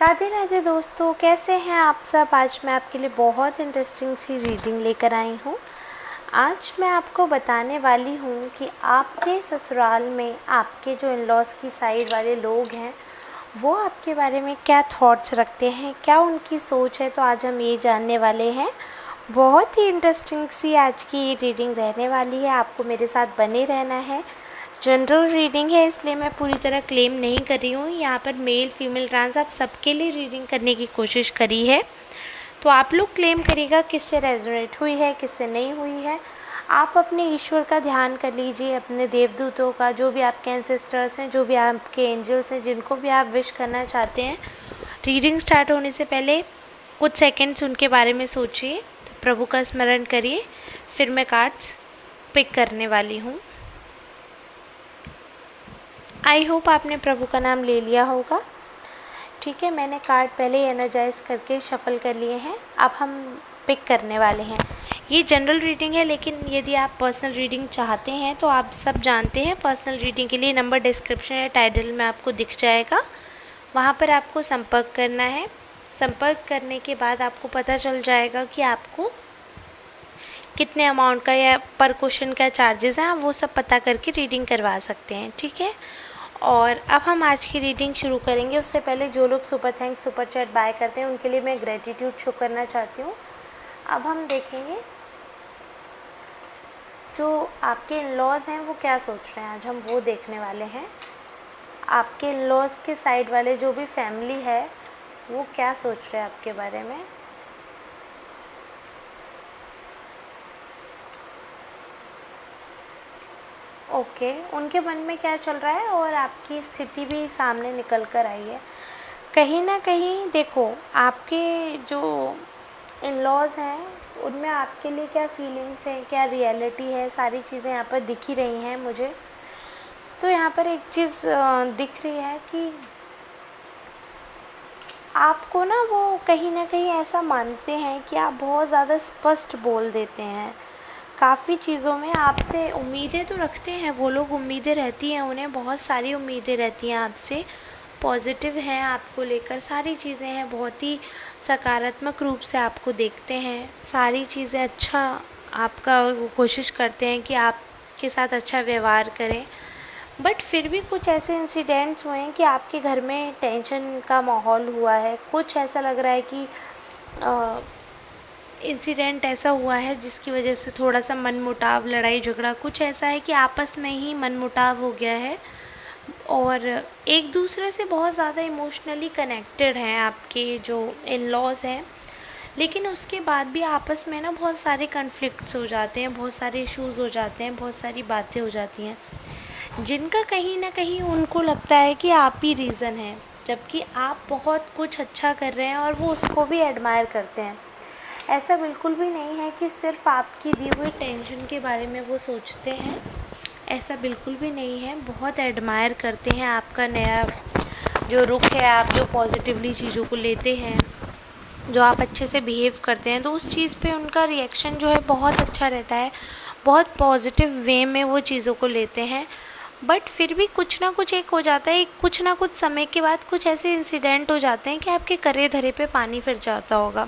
राधे राधे दोस्तों, कैसे हैं आप सब। आज मैं आपके लिए बहुत इंटरेस्टिंग सी रीडिंग लेकर आई हूँ। आज मैं आपको बताने वाली हूँ कि आपके ससुराल में आपके जो इन लॉज़ की साइड वाले लोग हैं वो आपके बारे में क्या थॉट्स रखते हैं, क्या उनकी सोच है। तो आज हम ये जानने वाले हैं। बहुत ही इंटरेस्टिंग सी आज की ये रीडिंग रहने वाली है। आपको मेरे साथ बने रहना है। जनरल रीडिंग है, इसलिए मैं पूरी तरह क्लेम नहीं कर रही हूँ। यहाँ पर मेल फीमेल ट्रांस आप सबके लिए रीडिंग करने की कोशिश करी है, तो आप लोग क्लेम करिएगा किससे रेजोनेट हुई है, किससे नहीं हुई है। आप अपने ईश्वर का ध्यान कर लीजिए, अपने देवदूतों का, जो भी आपके एंसेस्टर्स हैं, जो भी आपके एंजल्स हैं, जिनको भी आप विश करना चाहते हैं। रीडिंग स्टार्ट होने से पहले कुछ सेकेंड्स उनके बारे में सोचिए, प्रभु का स्मरण करिए, फिर मैं कार्ड्स पिक करने वाली हूँ। आई होप आपने प्रभु का नाम ले लिया होगा। ठीक है, मैंने कार्ड पहले ही एनर्जाइज करके शफल कर लिए हैं। अब हम पिक करने वाले हैं। ये जनरल रीडिंग है, लेकिन यदि आप पर्सनल रीडिंग चाहते हैं तो आप सब जानते हैं पर्सनल रीडिंग के लिए नंबर डिस्क्रिप्शन या टाइटल में आपको दिख जाएगा, वहाँ पर आपको संपर्क करना है। संपर्क करने के बाद आपको पता चल जाएगा कि आपको कितने अमाउंट का या पर क्वेश्चन का चार्जेस हैं, आप वो सब पता करके रीडिंग करवा सकते हैं। ठीक है, और अब हम आज की रीडिंग शुरू करेंगे। उससे पहले जो लोग super thanks super chat by करते हैं उनके लिए मैं ग्रेटिट्यूड शो करना चाहती हूँ। अब हम देखेंगे जो आपके इन लॉज़ हैं वो क्या सोच रहे हैं। आज हम वो देखने वाले हैं। आपके इन लॉज़ के साइड वाले जो भी फैमिली है वो क्या सोच रहे हैं आपके बारे में। ओके, उनके मन में क्या चल रहा है और आपकी स्थिति भी सामने निकल कर आई है। कहीं ना कहीं देखो, आपके जो इन लॉज़ हैं उनमें आपके लिए क्या फीलिंग्स हैं, क्या रियलिटी है, सारी चीज़ें यहाँ पर दिख ही रही हैं मुझे। तो यहाँ पर एक चीज़ दिख रही है कि आपको ना वो कहीं ना कहीं ऐसा मानते हैं कि आप बहुत ज़्यादा स्पष्ट बोल देते हैं। काफ़ी चीज़ों में आपसे उम्मीदें तो रखते हैं वो लोग, उम्मीदें रहती हैं उन्हें, बहुत सारी उम्मीदें रहती हैं आपसे, पॉजिटिव हैं आपको लेकर, सारी चीज़ें हैं, बहुत ही सकारात्मक रूप से आपको देखते हैं, सारी चीज़ें अच्छा आपका वो कोशिश करते हैं कि आपके साथ अच्छा व्यवहार करें। बट फिर भी कुछ ऐसे इंसिडेंट्स हुए हैं कि आपके घर में टेंशन का माहौल हुआ है। कुछ ऐसा लग रहा है कि इंसिडेंट ऐसा हुआ है जिसकी वजह से थोड़ा सा मनमुटाव, लड़ाई झगड़ा, कुछ ऐसा है कि आपस में ही मनमुटाव हो गया है और एक दूसरे से बहुत ज़्यादा इमोशनली कनेक्टेड हैं आपके जो इन लॉज़ हैं। लेकिन उसके बाद भी आपस में ना बहुत सारे कन्फ्लिक्ट्स हो जाते हैं, बहुत सारे इश्यूज़ हो जाते हैं, बहुत सारी बातें हो जाती हैं जिनका कहीं ना कहीं उनको लगता है कि आप ही रीज़न हैं, जबकि आप बहुत कुछ अच्छा कर रहे हैं और वो उसको भी एडमायर करते हैं। ऐसा बिल्कुल भी नहीं है कि सिर्फ आपकी दी हुई टेंशन के बारे में वो सोचते हैं, ऐसा बिल्कुल भी नहीं है। बहुत एडमायर करते हैं आपका नया जो रुख है, आप जो पॉजिटिवली चीज़ों को लेते हैं, जो आप अच्छे से बिहेव करते हैं, तो उस चीज़ पे उनका रिएक्शन जो है बहुत अच्छा रहता है, बहुत पॉजिटिव वे में वो चीज़ों को लेते हैं। बट फिर भी कुछ ना कुछ एक हो जाता है, कुछ ना कुछ समय के बाद कुछ ऐसे इंसिडेंट हो जाते हैं कि आपके करे धरे पे पानी फिर जाता होगा,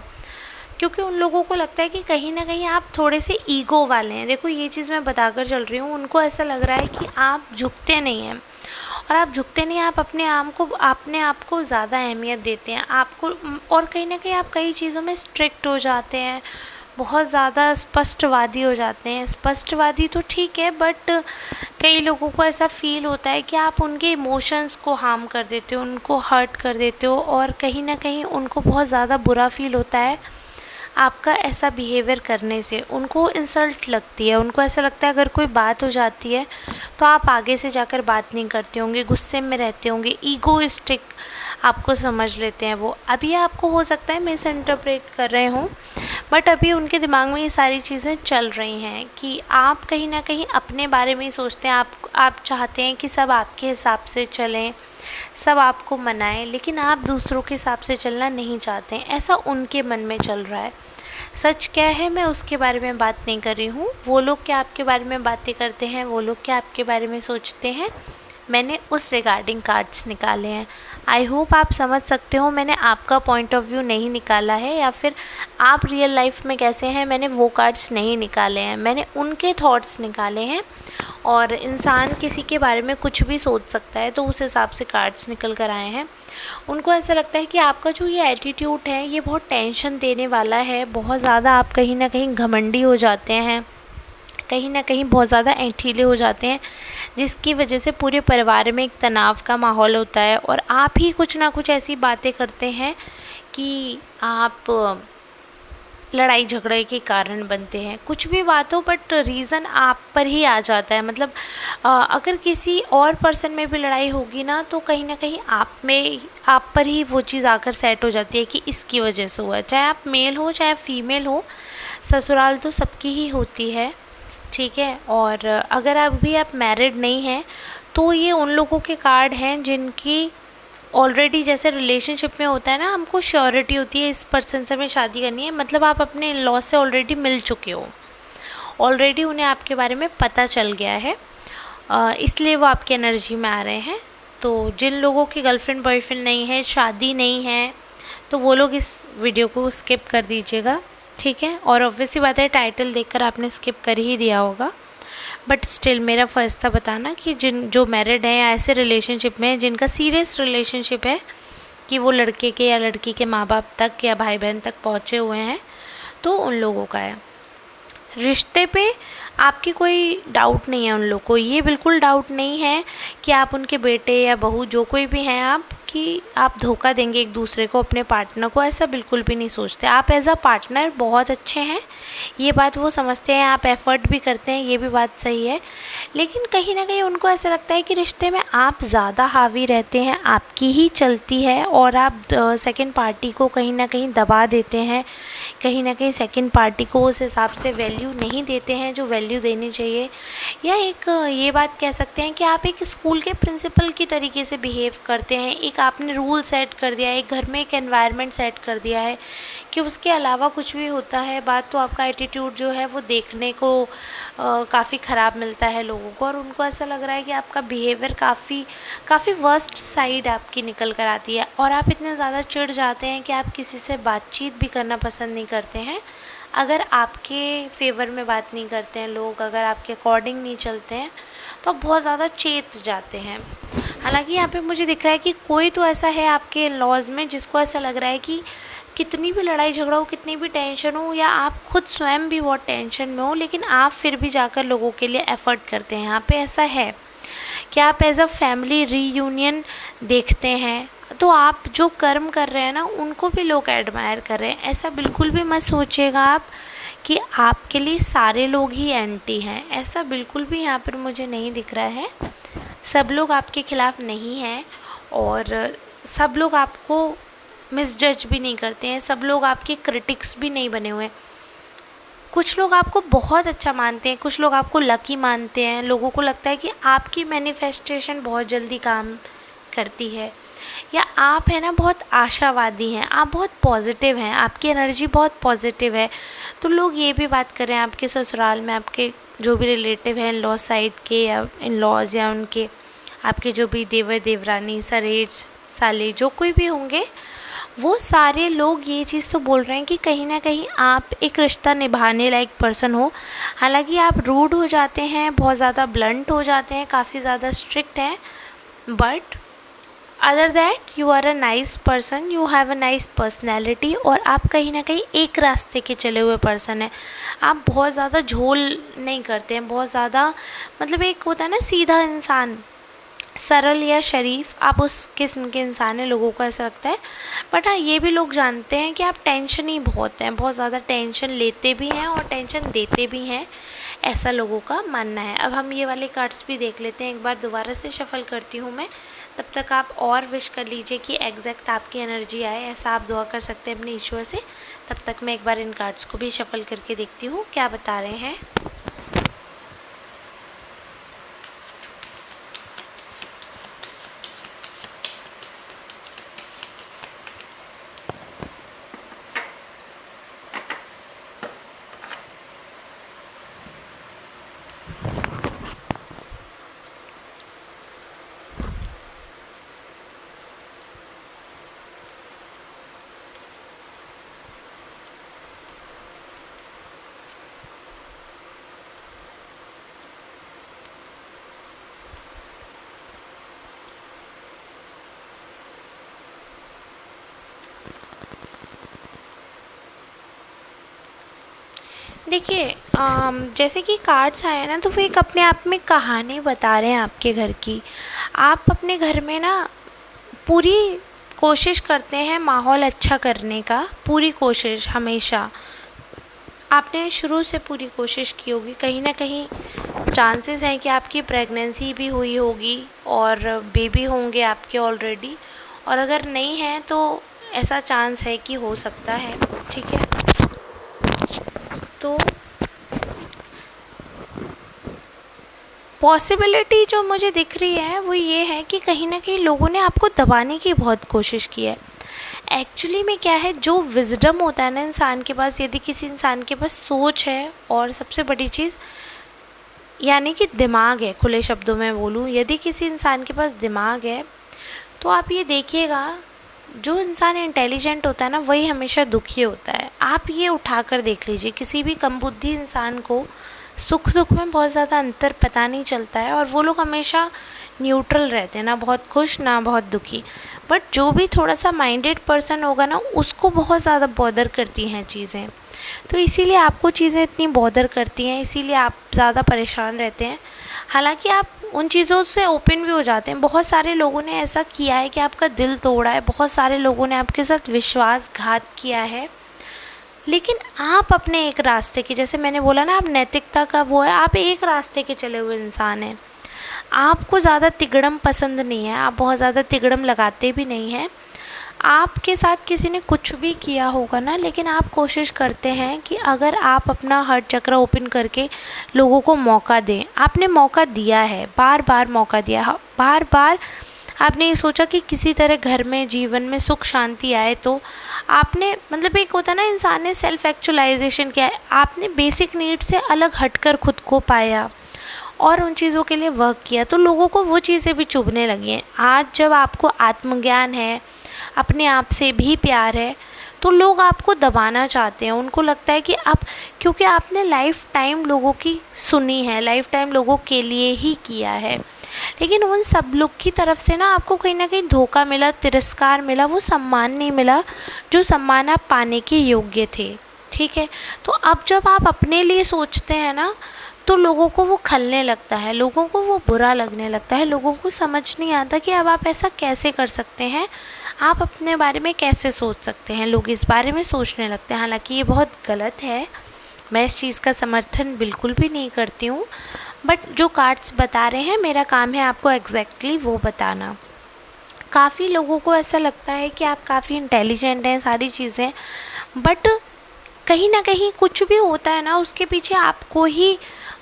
क्योंकि उन लोगों को लगता है कि कहीं ना कहीं आप थोड़े से ईगो वाले हैं। देखो, ये चीज़ मैं बताकर चल रही हूँ, उनको ऐसा लग रहा है कि आप झुकते नहीं हैं, और आप झुकते नहीं, आप अपने आप को ज़्यादा अहमियत देते हैं आपको, और कहीं ना कहीं आप कई चीज़ों में स्ट्रिक्ट हो जाते हैं, बहुत ज़्यादा स्पष्टवादी हो जाते हैं। स्पष्टवादी तो ठीक है, बट कई लोगों को ऐसा फील होता है कि आप उनके इमोशंस को हार्म कर देते हो, उनको हर्ट कर देते हो, और कहीं ना कहीं उनको बहुत ज़्यादा बुरा फील होता है आपका ऐसा बिहेवियर करने से। उनको इंसल्ट लगती है, उनको ऐसा लगता है अगर कोई बात हो जाती है तो आप आगे से जाकर बात नहीं करते होंगे, गुस्से में रहते होंगे, ईगोइस्टिक आपको समझ लेते हैं वो। अभी आपको हो सकता है मिस इंटरप्रेट कर रहे हों, बट अभी उनके दिमाग में ये सारी चीज़ें चल रही हैं कि आप कहीं ना कहीं अपने बारे में ही सोचते हैं। आप चाहते हैं कि सब आपके हिसाब से चलें, सब आपको मनाएं, लेकिन आप दूसरों के हिसाब से चलना नहीं चाहते हैं, ऐसा उनके मन में चल रहा है। सच क्या है मैं उसके बारे में बात नहीं कर रही हूँ, वो लोग क्या आपके बारे में बातें करते हैं, वो लोग क्या आपके बारे में सोचते हैं, मैंने उस रिगार्डिंग कार्ड्स निकाले हैं। आई होप आप समझ सकते हो मैंने आपका पॉइंट ऑफ व्यू नहीं निकाला है, या फिर आप रियल लाइफ में कैसे हैं मैंने वो कार्ड्स नहीं निकाले हैं, मैंने उनके थॉट्स निकाले हैं। और इंसान किसी के बारे में कुछ भी सोच सकता है, तो उस हिसाब से कार्ड्स निकल कर आए हैं। उनको ऐसा लगता है कि आपका जो ये एटीट्यूड है ये बहुत टेंशन देने वाला है, बहुत ज़्यादा आप कहीं ना कहीं घमंडी हो जाते हैं, कहीं ना कहीं बहुत ज़्यादा ऐंठीले हो जाते हैं, जिसकी वजह से पूरे परिवार में एक तनाव का माहौल होता है। और आप ही कुछ ना कुछ ऐसी बातें करते हैं कि आप लड़ाई झगड़े के कारण बनते हैं। कुछ भी बात हो, बट रीज़न आप पर ही आ जाता है। मतलब अगर किसी और पर्सन में भी लड़ाई होगी ना, तो कहीं ना कहीं आप पर ही वो चीज़ आकर सेट हो जाती है कि इसकी वजह से हुआ। चाहे आप मेल हो चाहे फीमेल हो, ससुराल तो सबकी ही होती है, ठीक है। और अगर अभी आप मैरिड नहीं हैं, तो ये उन लोगों के कार्ड हैं जिनकी ऑलरेडी, जैसे रिलेशनशिप में होता है ना, हमको श्योरिटी होती है इस पर्सन से हमें शादी करनी है, मतलब आप अपने लॉ से ऑलरेडी मिल चुके हो, ऑलरेडी उन्हें आपके बारे में पता चल गया है, इसलिए वो आपकी एनर्जी में आ रहे हैं। तो जिन लोगों की गर्लफ्रेंड बॉयफ्रेंड नहीं है, शादी नहीं है, तो वो लोग इस वीडियो को स्किप कर दीजिएगा, ठीक है। और ऑब्वियसली बात है, टाइटल देखकर आपने स्किप कर ही दिया होगा, बट स्टिल मेरा फ़र्ज़ था बताना कि जो मैरिड हैं या ऐसे रिलेशनशिप में जिनका सीरियस रिलेशनशिप है, कि वो लड़के के या लड़की के माँ बाप तक या भाई बहन तक पहुँचे हुए हैं, तो उन लोगों का है। रिश्ते पे आपकी कोई डाउट नहीं है उन लोग को, ये बिल्कुल डाउट नहीं है कि आप उनके बेटे या बहू जो कोई भी हैं आप, कि आप धोखा देंगे एक दूसरे को, अपने पार्टनर को, ऐसा बिल्कुल भी नहीं सोचते। आप एज अ पार्टनर बहुत अच्छे हैं, ये बात वो समझते हैं, आप एफ़र्ट भी करते हैं, ये भी बात सही है। लेकिन कहीं ना कहीं उनको ऐसा लगता है कि रिश्ते में आप ज़्यादा हावी रहते हैं, आपकी ही चलती है, और आप सेकंड पार्टी को कहीं ना कहीं दबा देते हैं, कहीं ना कहीं सेकंड पार्टी को उस हिसाब से वैल्यू नहीं देते हैं जो वैल्यू देनी चाहिए। या एक ये बात कह सकते हैं कि आप एक स्कूल के प्रिंसिपल की तरीके से बिहेव करते हैं, एक आपने रूल सेट कर दिया है, एक घर में एक एनवायरनमेंट सेट कर दिया है कि उसके अलावा कुछ भी होता है बात, तो आपका एटीट्यूड जो है वो देखने को काफ़ी ख़राब मिलता है लोगों को, और उनको ऐसा लग रहा है कि आपका बिहेवियर काफ़ी वर्स्ट साइड आपकी निकल कर आती है, और आप इतने ज़्यादा चिढ़ जाते हैं कि आप किसी से बातचीत भी करना पसंद नहीं करते हैं। अगर आपके फेवर में बात नहीं करते हैं लोग, अगर आपके अकॉर्डिंग नहीं चलते हैं, तो आप बहुत ज़्यादा चेत जाते हैं। हालांकि यहाँ पे मुझे दिख रहा है कि कोई तो ऐसा है आपके लॉज में जिसको ऐसा लग रहा है कि कितनी भी लड़ाई झगड़ा हो, कितनी भी टेंशन हो, या आप खुद स्वयं भी बहुत टेंशन में हो, लेकिन आप फिर भी जाकर लोगों के लिए एफ़र्ट करते हैं। यहाँ पे ऐसा है कि आप एज अ फैमिली रीयूनियन देखते हैं, तो आप जो कर्म कर रहे हैं ना, उनको भी लोग एडमायर कर रहे हैं। ऐसा बिल्कुल भी मत सोचिएगा आप कि आपके लिए सारे लोग ही एंटी हैं, ऐसा बिल्कुल भी यहाँ पर मुझे नहीं दिख रहा है। सब लोग आपके ख़िलाफ़ नहीं हैं, और सब लोग आपको मिसजज भी नहीं करते हैं, सब लोग आपके क्रिटिक्स भी नहीं बने हुए हैं। कुछ लोग आपको बहुत अच्छा मानते हैं, कुछ लोग आपको लकी मानते हैं, लोगों को लगता है कि आपकी मैनिफेस्टेशन बहुत जल्दी काम करती है, या आप है ना बहुत आशावादी हैं, आप बहुत पॉजिटिव हैं, आपकी एनर्जी बहुत पॉजिटिव है। तो लोग ये भी बात कर रहे हैं आपके ससुराल में, आपके जो भी रिलेटिव हैं इन लॉ साइड के या इन लॉज, या उनके आपके जो भी देवर देवरानी सरेज साले जो कोई भी होंगे, वो सारे लोग ये चीज़ तो बोल रहे हैं कि कहीं ना कहीं आप एक रिश्ता निभाने लायक पर्सन हो। हालांकि आप रूड हो जाते हैं, बहुत ज़्यादा ब्लंट हो जाते हैं, काफ़ी ज़्यादा स्ट्रिक्ट हैं, but other that you are a nice person, you have a nice personality, और आप कहीं ना कहीं एक रास्ते के चले हुए पर्सन हैं। आप बहुत ज़्यादा झोल नहीं करते हैं, बहुत ज़्यादा, मतलब एक होता है ना सीधा इंसान, सरल या शरीफ, आप उस किस्म के इंसान हैं, लोगों को ऐसा लगता है। बट हाँ, ये भी लोग जानते हैं कि आप टेंशन ही बहुत हैं, बहुत ज़्यादा टेंशन लेते भी हैं और टेंशन देते भी हैं, ऐसा लोगों का मानना है। अब हम ये वाले कार्ड्स भी देख लेते हैं, एक बार दोबारा से शफल करती हूँ मैं, तब तक आप और विश कर लीजिए कि एग्जैक्ट आपकी एनर्जी आए, ऐसा आप दुआ कर सकते हैं अपने ईश्वर से। तब तक मैं एक बार इन कार्ड्स को भी शफल करके देखती हूँ क्या बता रहे हैं। देखिए जैसे कि कार्ड्स आए ना, तो वो एक अपने आप में कहानी बता रहे हैं आपके घर की। आप अपने घर में ना पूरी कोशिश करते हैं माहौल अच्छा करने का, पूरी कोशिश हमेशा आपने शुरू से पूरी कोशिश की होगी। कहीं ना कहीं चांसेस हैं कि आपकी प्रेगनेंसी भी हुई होगी और बेबी होंगे आपके ऑलरेडी, और अगर नहीं है तो ऐसा चांस है कि हो सकता है। ठीक है, तो पॉसिबिलिटी जो मुझे दिख रही है वो ये है कि कहीं ना कहीं लोगों ने आपको दबाने की बहुत कोशिश की है। एक्चुअली में क्या है, जो विजडम होता है ना इंसान के पास, यदि किसी इंसान के पास सोच है और सबसे बड़ी चीज़ यानी कि दिमाग है, खुले शब्दों में बोलूँ, यदि किसी इंसान के पास दिमाग है तो आप ये देखिएगा, जो इंसान इंटेलिजेंट होता है ना वही हमेशा दुखी होता है। आप ये उठा कर देख लीजिए, किसी भी कम बुद्धि इंसान को सुख दुख में बहुत ज़्यादा अंतर पता नहीं चलता है, और वो लोग हमेशा न्यूट्रल रहते हैं, ना बहुत खुश ना बहुत दुखी। बट जो भी थोड़ा सा माइंडेड पर्सन होगा ना, उसको बहुत ज़्यादा बॉदर करती हैं चीज़ें। तो इसीलिए आपको चीज़ें इतनी बॉदर करती हैं, इसीलिए आप ज़्यादा परेशान रहते हैं। हालांकि आप उन चीज़ों से ओपन भी हो जाते हैं। बहुत सारे लोगों ने ऐसा किया है कि आपका दिल तोड़ा है, बहुत सारे लोगों ने आपके साथ विश्वासघात किया है, लेकिन आप अपने एक रास्ते के, जैसे मैंने बोला ना, आप नैतिकता का वो है, आप एक रास्ते के चले हुए इंसान हैं। आपको ज़्यादा तिगड़म पसंद नहीं है, आप बहुत ज़्यादा तिगड़म लगाते भी नहीं हैं। आपके साथ किसी ने कुछ भी किया होगा ना, लेकिन आप कोशिश करते हैं कि अगर आप अपना हार्ट चक्र ओपन करके लोगों को मौका दें। आपने मौका दिया है, बार बार मौका दिया, बार बार आपने ये सोचा कि किसी तरह घर में, जीवन में सुख शांति आए, तो आपने मतलब एक होता है ना, इंसान ने सेल्फ एक्चुअलाइजेशन किया है। आपने बेसिक नीड से अलग हटकर खुद को पाया और उन चीज़ों के लिए वर्क किया, तो लोगों को वो चीज़ें भी चुभने लगी हैं। आज जब आपको आत्मज्ञान है, अपने आप से भी प्यार है, तो लोग आपको दबाना चाहते हैं। उनको लगता है कि आप, क्योंकि आपने लाइफ टाइम लोगों की सुनी है, लाइफ टाइम लोगों के लिए ही किया है, लेकिन उन सब लोग की तरफ से ना आपको कहीं ना कहीं धोखा मिला, तिरस्कार मिला, वो सम्मान नहीं मिला जो सम्मान आप पाने के योग्य थे। ठीक है, तो अब जब आप अपने लिए सोचते हैं ना, तो लोगों को वो खलने लगता है, लोगों को वो बुरा लगने लगता है, लोगों को समझ नहीं आता कि अब आप ऐसा कैसे कर सकते हैं, आप अपने बारे में कैसे सोच सकते हैं। लोग इस बारे में सोचने लगते हैं, हालांकि ये बहुत गलत है, मैं इस चीज़ का समर्थन बिल्कुल भी नहीं करती हूँ। बट जो कार्ड्स बता रहे हैं, मेरा काम है आपको एग्जैक्टली वो बताना। काफ़ी लोगों को ऐसा लगता है कि आप काफ़ी इंटेलिजेंट हैं, सारी चीज़ें, बट कहीं ना कहीं कुछ भी होता है ना, उसके पीछे आपको ही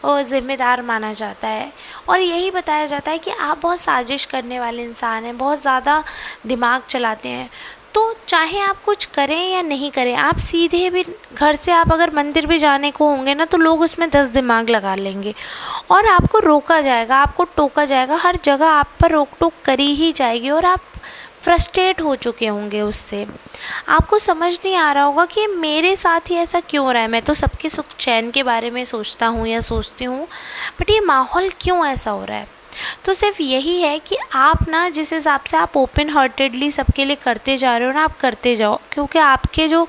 ज़िम्मेदार माना जाता है, और यही बताया जाता है कि आप बहुत साजिश करने वाले इंसान हैं, बहुत ज़्यादा दिमाग चलाते हैं। तो चाहे आप कुछ करें या नहीं करें, आप सीधे भी घर से आप अगर मंदिर भी जाने को होंगे ना, तो लोग उसमें 10 दिमाग लगा लेंगे और आपको रोका जाएगा, आपको टोका जाएगा, हर जगह आप पर रोक टोक करी ही जाएगी, और आप फ्रस्ट्रेट हो चुके होंगे उससे। आपको समझ नहीं आ रहा होगा कि मेरे साथ ही ऐसा क्यों हो रहा है। मैं तो सबके सुख चैन के बारे में सोचता हूँ या सोचती हूँ, बट ये माहौल क्यों ऐसा हो रहा है। तो सिर्फ यही है कि आप ना, जिस हिसाब से आप ओपन हार्टेडली सबके लिए करते जा रहे हो ना, आप करते जाओ, क्योंकि आपके जो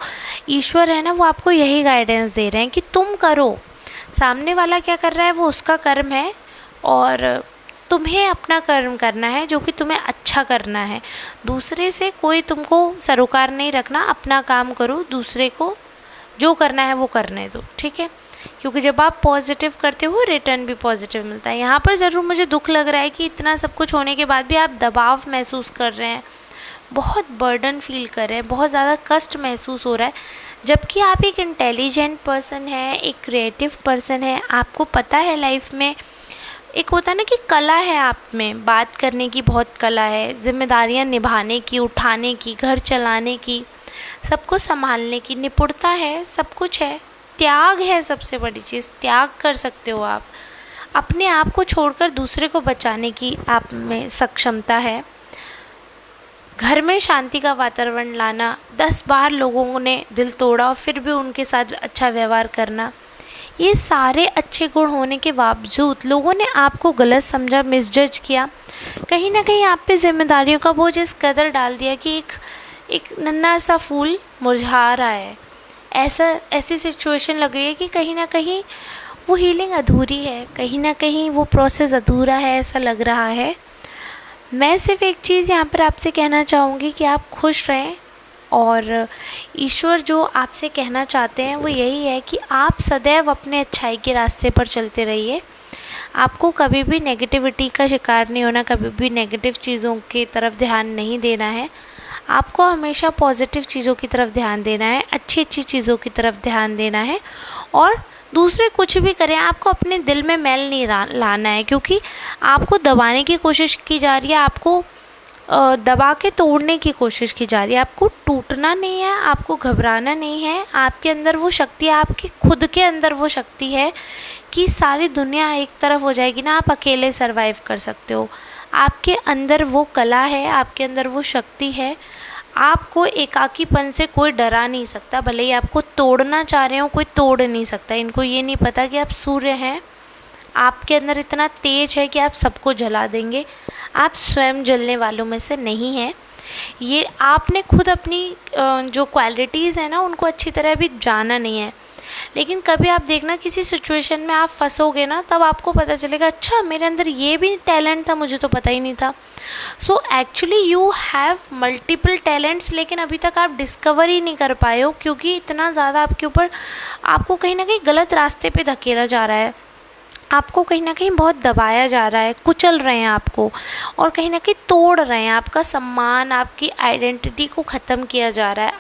ईश्वर है ना, वो आपको यही गाइडेंस दे रहे हैं कि तुम करो। सामने वाला क्या कर रहा है वो उसका कर्म है, और तुम्हें अपना कर्म करना है जो कि तुम्हें अच्छा करना है। दूसरे से कोई तुमको सरोकार नहीं रखना, अपना काम करो, दूसरे को जो करना है वो करने दो। ठीक है, क्योंकि जब आप पॉजिटिव करते हो, रिटर्न भी पॉजिटिव मिलता है। यहाँ पर ज़रूर मुझे दुख लग रहा है कि इतना सब कुछ होने के बाद भी आप दबाव महसूस कर रहे हैं, बहुत बर्डन फील कर रहे हैं, बहुत ज़्यादा कष्ट महसूस हो रहा है, जबकि आप एक इंटेलिजेंट पर्सन हैं, एक क्रिएटिव पर्सन है। आपको पता है लाइफ में एक होता है ना कि कला है आप में, बात करने की बहुत कला है, जिम्मेदारियां निभाने की, उठाने की, घर चलाने की, सबको संभालने की निपुणता है, सब कुछ है। त्याग है सबसे बड़ी चीज़, त्याग कर सकते हो आप, अपने आप को छोड़कर दूसरे को बचाने की आप में सक्षमता है। घर में शांति का वातावरण लाना, 10 बार लोगों ने दिल तोड़ा और फिर भी उनके साथ अच्छा व्यवहार करना, ये सारे अच्छे गुण होने के बावजूद लोगों ने आपको गलत समझा, मिसजज किया, कहीं ना कहीं आप पे जिम्मेदारियों का बोझ इस कदर डाल दिया कि एक नन्हा सा फूल मुरझा रहा है, ऐसी सिचुएशन लग रही है कि कहीं ना कहीं वो हीलिंग अधूरी है, कहीं ना कहीं वो प्रोसेस अधूरा है, ऐसा लग रहा है। मैं सिर्फ एक चीज़ यहाँ पर आपसे कहना चाहूँगी कि आप खुश रहें, और ईश्वर जो आपसे कहना चाहते हैं वो यही है कि आप सदैव अपने अच्छाई के रास्ते पर चलते रहिए। आपको कभी भी नेगेटिविटी का शिकार नहीं होना, कभी भी नेगेटिव चीज़ों की तरफ ध्यान नहीं देना है। आपको हमेशा पॉजिटिव चीज़ों की तरफ ध्यान देना है, अच्छी अच्छी चीज़ों की तरफ ध्यान देना है। और दूसरे कुछ भी करें, आपको अपने दिल में मैल नहीं लाना है, क्योंकि आपको दबाने की कोशिश की जा रही है, आपको दबा के तोड़ने की कोशिश की जा रही है। आपको टूटना नहीं है, आपको घबराना नहीं है। आपके अंदर वो शक्ति है, आपके खुद के अंदर वो शक्ति है कि सारी दुनिया एक तरफ हो जाएगी ना, आप अकेले सरवाइव कर सकते हो। आपके अंदर वो कला है, आपके अंदर वो शक्ति है। आपको एकाकीपन से कोई डरा नहीं सकता, भले ही आपको तोड़ना चाह रहे हो, कोई तोड़ नहीं सकता। इनको ये नहीं पता कि आप सूर्य हैं, आपके अंदर इतना तेज है कि आप सबको जला देंगे। आप स्वयं जलने वालों में से नहीं हैं। ये आपने खुद अपनी जो क्वालिटीज़ हैं ना, उनको अच्छी तरह भी जाना नहीं है। लेकिन कभी आप देखना, किसी सिचुएशन में आप फंसोगे ना, तब आपको पता चलेगा, अच्छा मेरे अंदर ये भी टैलेंट था, मुझे तो पता ही नहीं था। So actually you have multiple talents, लेकिन अभी तक आप डिस्कवर ही नहीं कर पाए हो, क्योंकि इतना ज़्यादा आपके ऊपर, आपको कहीं ना कहीं गलत रास्ते पे धकेला जा रहा है, आपको कहीं ना कहीं बहुत दबाया जा रहा है, कुचल रहे हैं आपको, और कहीं ना कहीं तोड़ रहे हैं। आपका सम्मान, आपकी आइडेंटिटी को ख़त्म किया जा रहा है।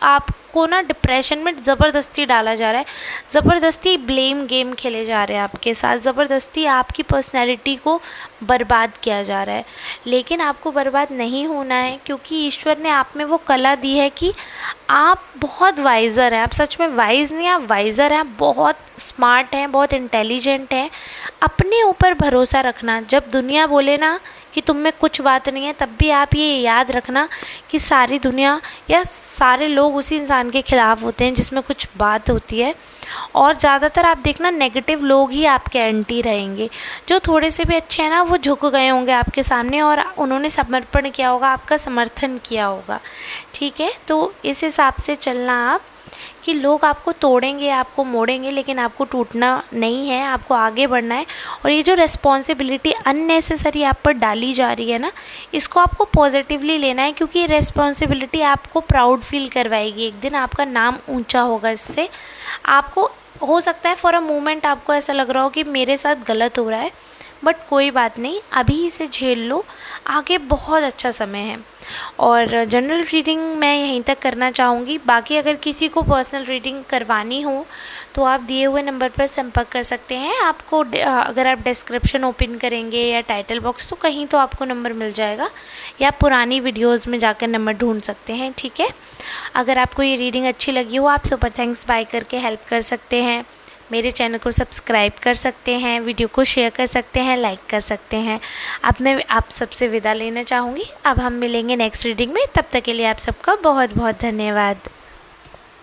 आपको ना डिप्रेशन में ज़बरदस्ती डाला जा रहा है, ज़बरदस्ती ब्लेम गेम खेले जा रहे हैं आपके साथ, ज़बरदस्ती आपकी पर्सनैलिटी को बर्बाद किया जा रहा है। लेकिन आपको बर्बाद नहीं होना है, क्योंकि ईश्वर ने आप में वो कला दी है कि आप बहुत वाइज़र हैं। आप सच में वाइज़ नहीं, आप वाइज़र हैं, आप बहुत स्मार्ट हैं, बहुत इंटेलिजेंट हैं। अपने ऊपर भरोसा रखना। जब दुनिया बोले ना कि तुम में कुछ बात नहीं है, तब भी आप ये याद रखना कि सारी दुनिया या सारे लोग उसी इंसान के ख़िलाफ़ होते हैं जिसमें कुछ बात होती है। और ज़्यादातर आप देखना, नेगेटिव लोग ही आपके एंटी रहेंगे। जो थोड़े से भी अच्छे हैं ना, वो झुक गए होंगे आपके सामने और उन्होंने समर्पण किया होगा, आपका समर्थन किया होगा। ठीक है, तो इस हिसाब से चलना आप कि लोग आपको तोड़ेंगे, आपको मोड़ेंगे, लेकिन आपको टूटना नहीं है, आपको आगे बढ़ना है। और ये जो रिस्पॉन्सिबिलिटी अननेसेसरी आप पर डाली जा रही है ना, इसको आपको पॉजिटिवली लेना है, क्योंकि ये रिस्पॉन्सिबिलिटी आपको प्राउड फील करवाएगी। एक दिन आपका नाम ऊंचा होगा इससे। आपको हो सकता है फॉर अ मोमेंट आपको ऐसा लग रहा हो कि मेरे साथ गलत हो रहा है, बट कोई बात नहीं, अभी इसे झेल लो, आगे बहुत अच्छा समय है। और जनरल रीडिंग मैं यहीं तक करना चाहूँगी। बाकी अगर किसी को पर्सनल रीडिंग करवानी हो तो आप दिए हुए नंबर पर संपर्क कर सकते हैं। आपको अगर आप डिस्क्रिप्शन ओपन करेंगे या टाइटल बॉक्स, तो कहीं तो आपको नंबर मिल जाएगा, या पुरानी वीडियोज़ में जाकर नंबर ढूंढ सकते हैं। ठीक है, अगर आपको ये रीडिंग अच्छी लगी हो, आप सुपर थैंक्स बाय करके हेल्प कर सकते हैं, मेरे चैनल को सब्सक्राइब कर सकते हैं, वीडियो को शेयर कर सकते हैं, लाइक कर सकते हैं। अब मैं आप सबसे विदा लेना चाहूँगी। अब हम मिलेंगे नेक्स्ट रीडिंग में, तब तक के लिए आप सबका बहुत बहुत धन्यवाद।